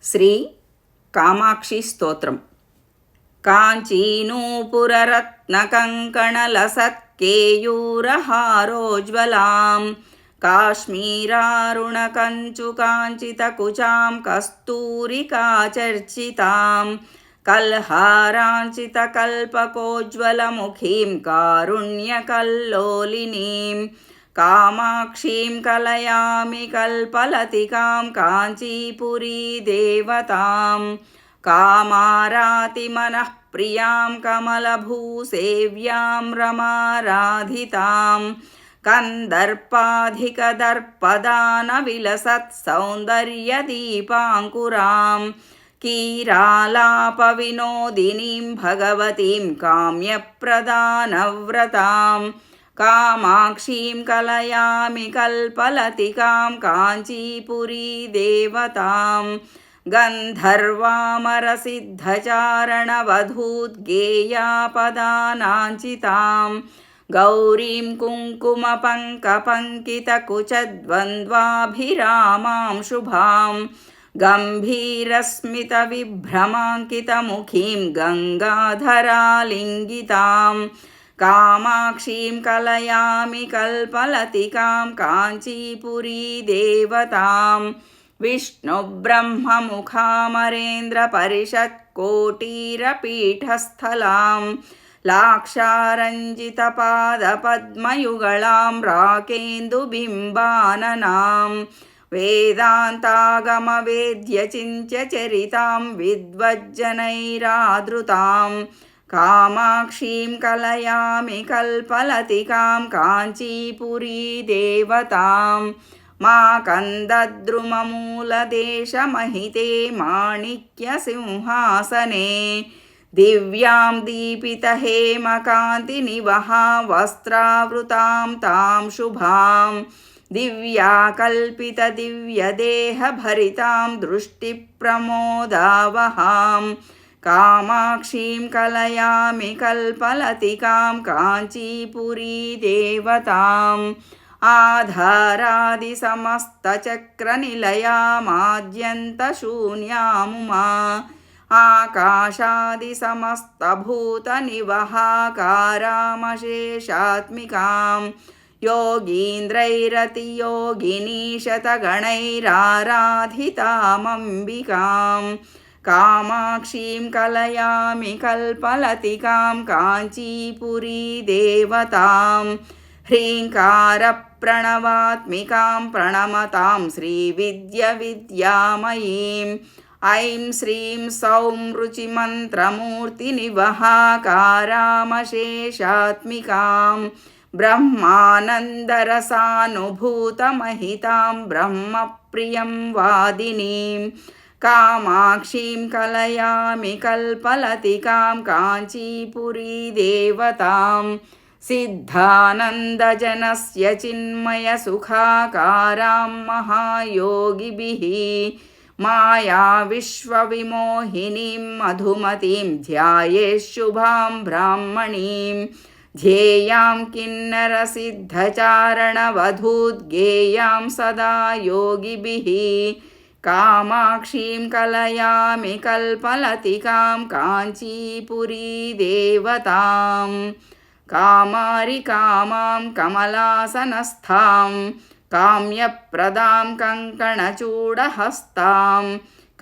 శ్రీ కామాక్షి స్తోత్రం. కాంచీనూపురరత్నకంకణలసత్కేయూరహారోజ్వలాం కాశ్మీరారుణకంచుకాంచితకుచాం కస్తూరికాచర్చితాం కల్హారాంచితకల్పకోజ్వలముఖీం కారుణ్యకల్లోలినీం కామాక్షీం కలయామి కల్పలతికాం కాంచీపురీదేవతాం కామారాతిమనఃప్రియాం కమలభూసేవ్యాం రమారాధితాం కందర్పాధికదర్పదానవిలసత్సౌందర్యదీపాంకురాం కీరాలాపవినోదినీం భగవतीं కామ్యప్రదానవ్రతాం కామాక్షీం కలయామి కల్పలతికాం కాంచీపురీదేవతాం గంధర్వామరసిద్ధచారణవధూద్గేయాపదానాంచితాం గౌరీం కుంకుమపంకపంకితకుచద్వంద్వాభిరామాం శుభాం గంభీరస్మితవిభ్రమాంకితముఖీం గంగాధరాలింగితాం కామాక్షీం కలయామి కల్పలతికాం కాంచీపురీదేవతాం విష్ణుబ్రహ్మముఖామరేంద్రపరిషత్కోటీరపీఠస్థలాం లాక్షారంజితపాదపద్మయుగళాం రాకేందుబింబాననాం వేదాంతాగమవేద్యచింత్యచరితాం విద్వజ్జనైరాదృతాం కామాక్షీం కలయామి కల్పలతికాం కాంచీపురీదేవతాం మాకందద్రుమమూలదేశమహితే మాణిక్యసింహాసనే దివ్యాం దీపితహేమకాంతినివహా వస్త్రావృతాం తాం శుభాం దివ్యాకల్పితదివ్యదేహభరితాం దృష్టిప్రమోదావహాం కామాక్షీం కలయామి కల్పలతికాం కాంచీపురీదేవతాం ఆధారాదిసమస్తచక్రనిలయామాద్యంతశూన్యాముమా ఆకాశాదిసమస్తభూతనివహాకారామశేషాత్మికాం योगीन्द्रैरतियोगिनीशतगणैराराधितामम्बिकां कामाक्षीं कलयामि कल्पलतिकां काञ्चीपुरीदेवतां ह्रीङ्कारप्रणवात्मिकां प्रणमतां श्रीविद्यविद्यामयीं ऐं श्रीं सौं रुचिमन्त्रमूर्तिनिवहाकारामशेषात्मिकां ब्रह्मानन्दरसानुभूतमहितां ब्रह्मप्रियं वादिनीं कामाक्षीं कलयामि कल्पलतिकां काञ्चीपुरीदेवतां सिद्धानन्दजनस्य चिन्मयसुखाकारां महायोगिभिः मायाविश्वविमोहिनीं मधुमतीं ध्यायेच्छुभां ब्राह्मणीं ध्येयां किन्नरसिद्धचारणवधूद्गेयां सदा योगिभिः कामाक्षीं कलयामि कल्पलतिकां काञ्चीपुरीदेवतां कामारिकामां कमलासनस्थां काम्यप्रदां कङ्कणचूडहस्तां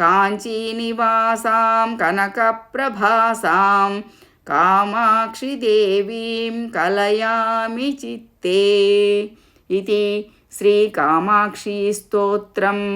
काञ्चीनिवासां कनकप्रभासां कामाक्षि देवीं कलयामि चित्ते इति श्रीकामाक्षी स्तोत्रम्।